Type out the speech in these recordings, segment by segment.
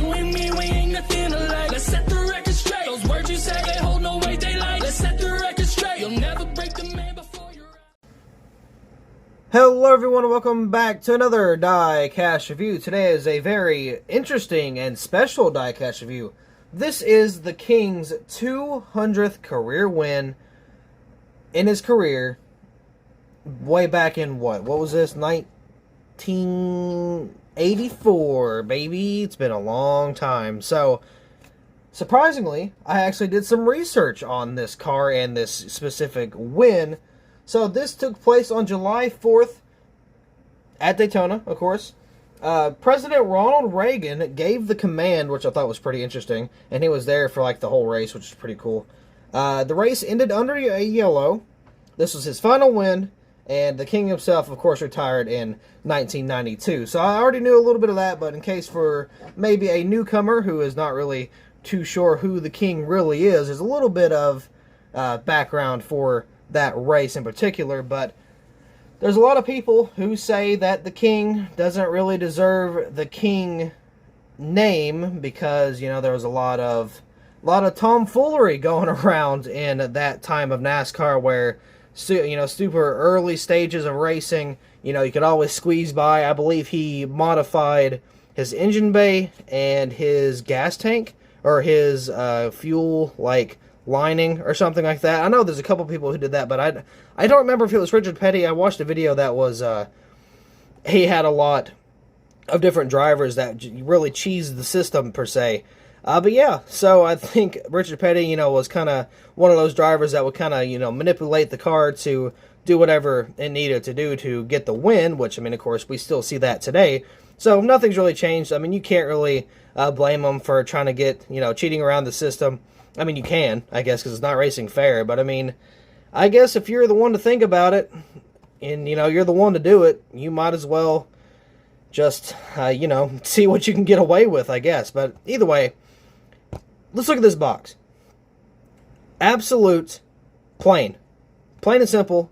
You and me, we ain't nothing alike. Let's set the record straight. Those words you say, they hold no weight, they like. Let's set the record straight. You'll never break the man before you're out. Hello everyone and welcome back to another Diecast review. Today is a very interesting and special Diecast review. This is the King's 200th career win in his career. Way back in what was this? 1984, baby. It's been a long time. So, surprisingly, I actually did some research on this car and this specific win. So, this took place on July 4th at Daytona, of course. President Ronald Reagan gave the command, which I thought was pretty interesting, and he was there for like the whole race, which is pretty cool. The race ended under a yellow. This was his final win, and the King himself, of course, retired in 1992. So I already knew a little bit of that, but in case for maybe a newcomer who is not really too sure who the King really is, there's a little bit of background for that race in particular, but there's a lot of people who say that the King doesn't really deserve the King name because, you know, there was a lot of tomfoolery going around in that time of NASCAR where, you know, super early stages of racing, you know, you could always squeeze by. I believe he modified his engine bay and his gas tank or his fuel, like, lining or something like that. I know there's a couple people who did that, but I don't remember if it was Richard Petty. I watched a video that was he had a lot of different drivers that really cheesed the system per se. But yeah, so I think Richard Petty, you know, was kind of one of those drivers that would kind of, you know, manipulate the car to do whatever it needed to do to get the win, which, I mean, of course, we still see that today. So nothing's really changed. I mean, you can't really blame him for trying to get, you know, cheating around the system. I mean, you can, I guess, because it's not racing fair. But, I mean, I guess if you're the one to think about it, and, you know, you're the one to do it, you might as well just, you know, see what you can get away with, I guess. But either way, let's look at this box. Absolute plain. Plain and simple.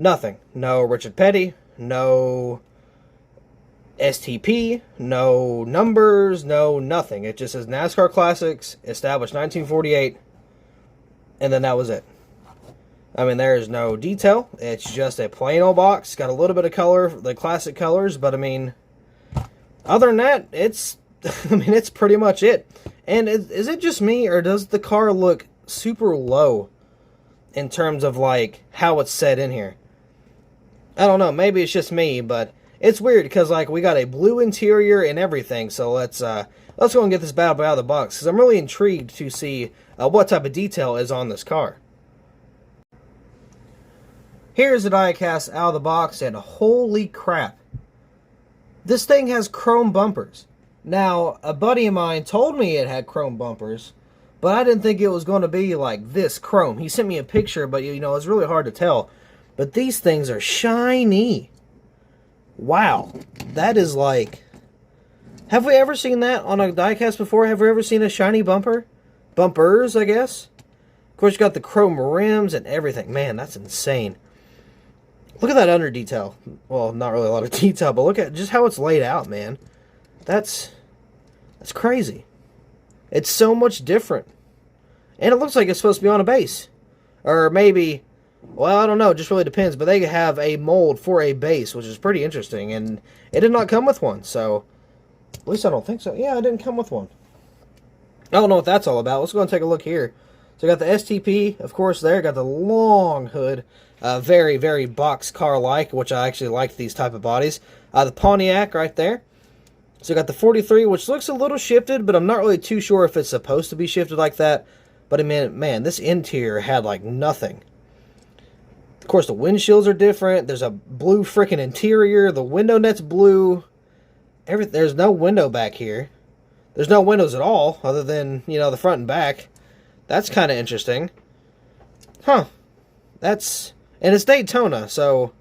Nothing. No Richard Petty. No STP, no numbers, no nothing. It just says NASCAR Classics, established 1948, and then that was it. I mean, there is no detail. It's just a plain old box. Got a little bit of color, the classic colors, but I mean, other than that, it's, I mean, it's pretty much it. And is it just me, or does the car look super low in terms of, like, how it's set in here? I don't know. Maybe it's just me, but it's weird because, like, we got a blue interior and everything, so let's go and get this bad boy out of the box because I'm really intrigued to see what type of detail is on this car. Here's the diecast out of the box, and holy crap. This thing has chrome bumpers. Now, a buddy of mine told me it had chrome bumpers, but I didn't think it was going to be like this chrome. He sent me a picture, but, you know, it's really hard to tell. But these things are shiny. Wow, that is like, have we ever seen that on a diecast before? Have we ever seen a shiny bumper? Bumpers, I guess. Of course, you got the chrome rims and everything. Man, that's insane. Look at that under detail. Well, not really a lot of detail, but look at just how it's laid out, man. That's crazy. It's so much different. And it looks like it's supposed to be on a base. Or maybe, well, I don't know. It just really depends. But they have a mold for a base, which is pretty interesting. And it did not come with one. So, at least I don't think so. Yeah, it didn't come with one. I don't know what that's all about. Let's go and take a look here. So, got the STP, of course, there. Got the long hood. Very, very box car-like, which I actually like these type of bodies. The Pontiac right there. So, got the 43, which looks a little shifted, but I'm not really too sure if it's supposed to be shifted like that. But, I mean, man, this interior had, like, nothing. Of course, the windshields are different. There's a blue freaking interior. The window net's blue. There's no window back here. There's no windows at all, other than, you know, the front and back. That's kind of interesting. Huh. And it's Daytona, so,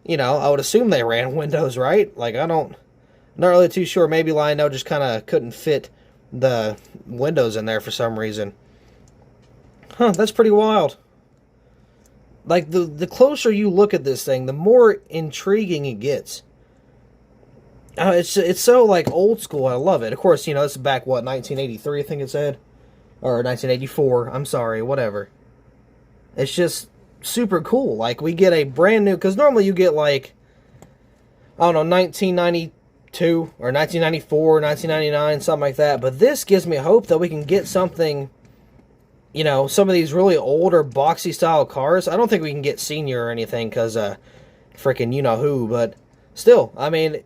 you know, I would assume they ran windows, right? Like, not really too sure. Maybe Lionel just kind of couldn't fit the windows in there for some reason. Huh, that's pretty wild. Like, the closer you look at this thing, the more intriguing it gets. It's so, like, old school. I love it. Of course, you know, this is back, what, 1983, I think it said? Or 1984. I'm sorry, whatever. It's just super cool. Like, we get a brand new... Because normally you get, like, I don't know, 1992 or 1994, 1999, something like that. But this gives me hope that we can get something... You know, some of these really older, boxy-style cars. I don't think we can get senior or anything because, freaking you-know-who. But still, I mean,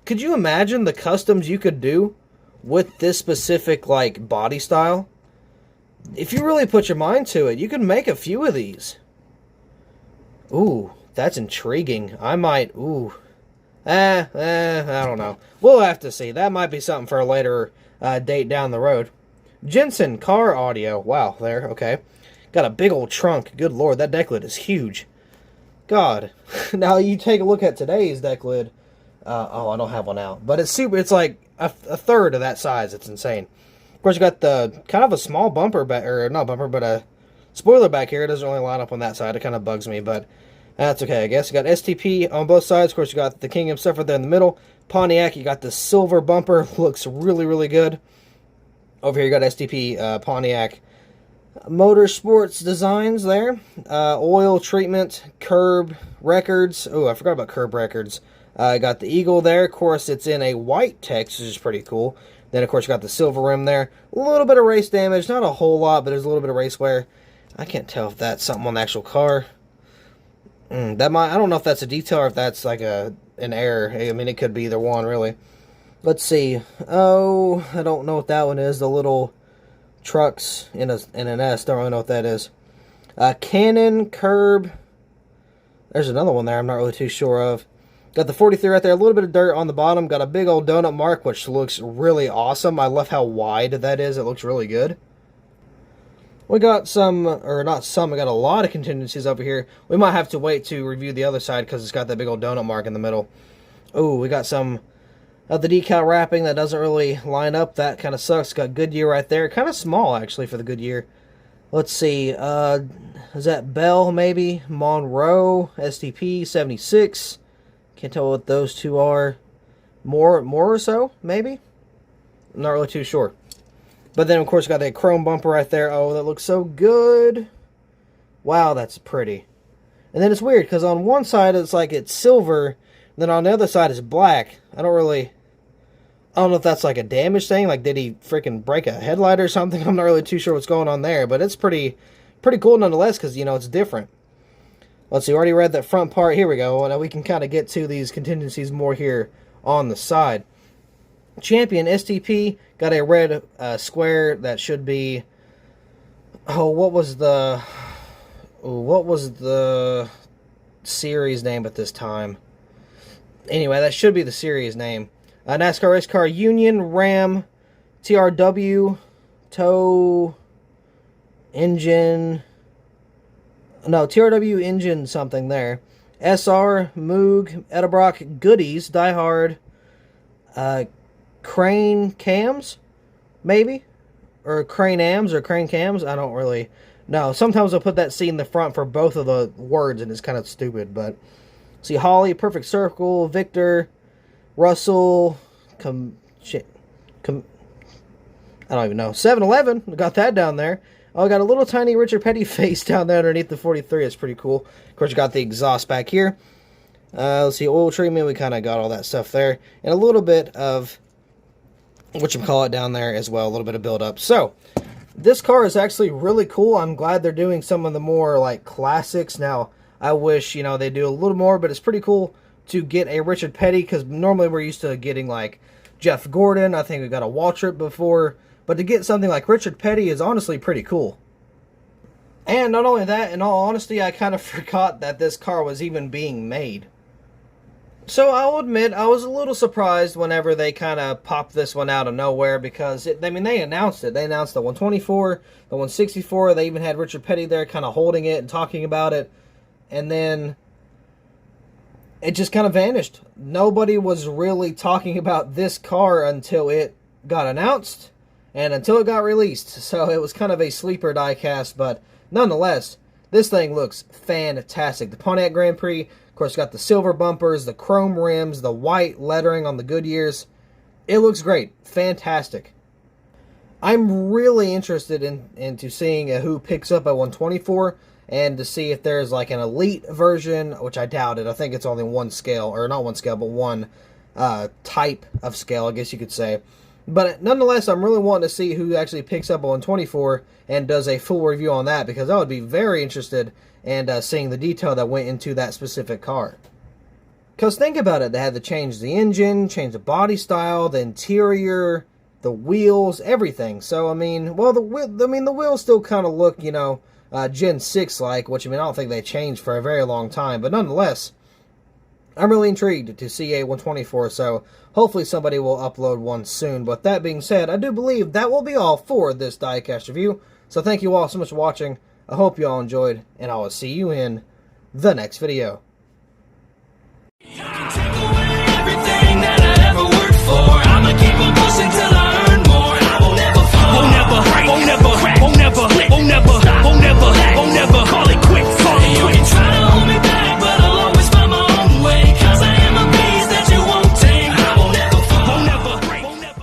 could you imagine the customs you could do with this specific, like, body style? If you really put your mind to it, you could make a few of these. Ooh, that's intriguing. I might, I don't know. We'll have to see. That might be something for a later date down the road. Jensen car audio. Wow, there, okay. Got a big old trunk. Good lord, that deck lid is huge. God. Now you take a look at today's deck lid. I don't have one out. But it's super, it's like a third of that size. It's insane. Of course, you got the kind of a small bumper back, or not bumper, but a spoiler back here. It doesn't really line up on that side. It kind of bugs me, but that's okay, I guess. You got STP on both sides. Of course, you got the King himself right there in the middle. Pontiac, you got the silver bumper. Looks really, really good. Over here, you got STP Pontiac Motorsports designs there. Oil treatment, curb records. Oh, I forgot about curb records. Got the Eagle there. Of course, it's in a white text, which is pretty cool. Then, of course, you got the silver rim there. A little bit of race damage. Not a whole lot, but there's a little bit of race wear. I can't tell if that's something on the actual car. That might. I don't know if that's a detail or if that's like an error. I mean, it could be either one, really. Let's see. Oh, I don't know what that one is. The little trucks in an S. Don't really know what that is. Cannon, curb. There's another one there I'm not really too sure of. Got the 43 right there. A little bit of dirt on the bottom. Got a big old donut mark, which looks really awesome. I love how wide that is. It looks really good. We got some, or not some, we got a lot of contingencies over here. We might have to wait to review the other side because it's got that big old donut mark in the middle. Oh, we got some of the decal wrapping that doesn't really line up. That kind of sucks. Got Goodyear right there. Kind of small, actually, for the Goodyear. Let's see. Is that Bell, maybe? Monroe, STP, 76. Can't tell what those two are. More or so, maybe? I'm not really too sure. But then, of course, got that chrome bumper right there. Oh, that looks so good. Wow, that's pretty. And then it's weird, because on one side, it's like it's silver. Then on the other side, it's black. I don't know if that's like a damage thing. Like, did he freaking break a headlight or something? I'm not really too sure what's going on there. But it's pretty cool nonetheless, because, you know, it's different. Let's see, already read that front part. Here we go. Now we can kind of get to these contingencies more here on the side. Champion STP got a red square that should be... Oh, what was the series name at this time? Anyway, that should be the series name. NASCAR Race Car Union, Ram, TRW, Tow, Engine... No, TRW Engine something there. SR, Moog, Edelbrock, Goodies, Die Hard, Crane Cams, maybe? Or Crane Ams or Crane Cams? I don't really know. Sometimes I'll put that C in the front for both of the words and it's kind of stupid, but... See, Holly, Perfect Circle, Victor, Russell, I don't even know. 7-Eleven, we got that down there. Oh, I got a little tiny Richard Petty face down there underneath the 43. It's pretty cool. Of course, you got the exhaust back here. Let's see, oil treatment. We kind of got all that stuff there. And a little bit of whatchamacallit down there as well. A little bit of build-up. So, this car is actually really cool. I'm glad they're doing some of the more, like, classics. Now, I wish, you know, they do a little more, but it's pretty cool to get a Richard Petty, because normally we're used to getting, like, Jeff Gordon. I think we got a Waltrip before. But to get something like Richard Petty is honestly pretty cool. And not only that, in all honesty, I kind of forgot that this car was even being made. So I'll admit, I was a little surprised whenever they kind of popped this one out of nowhere, because, they announced it. They announced the 124, the 164, they even had Richard Petty there kind of holding it and talking about it. And then it just kind of vanished. Nobody was really talking about this car until it got announced. And until it got released. So it was kind of a sleeper diecast, but nonetheless, this thing looks fantastic. The Pontiac Grand Prix course, got the silver bumpers, the chrome rims, the white lettering on the Goodyears. It looks great. Fantastic. I'm really interested into seeing who picks up a 124 and to see if there's like an elite version, which I doubt it. I think it's only one scale, or not one scale, but one type of scale, I guess you could say. But nonetheless, I'm really wanting to see who actually picks up a 124 and does a full review on that, because I would be very interested in seeing the detail that went into that specific car. Because think about it, they had to change the engine, change the body style, the interior, the wheels, everything. So, I mean, well, the wheels still kind of look, you know, Gen 6-like, which, I mean, I don't think they changed for a very long time. But nonetheless, I'm really intrigued to see a 124, so hopefully somebody will upload one soon. But that being said, I do believe that will be all for this diecast review. So thank you all so much for watching. I hope you all enjoyed, and I will see you in the next video.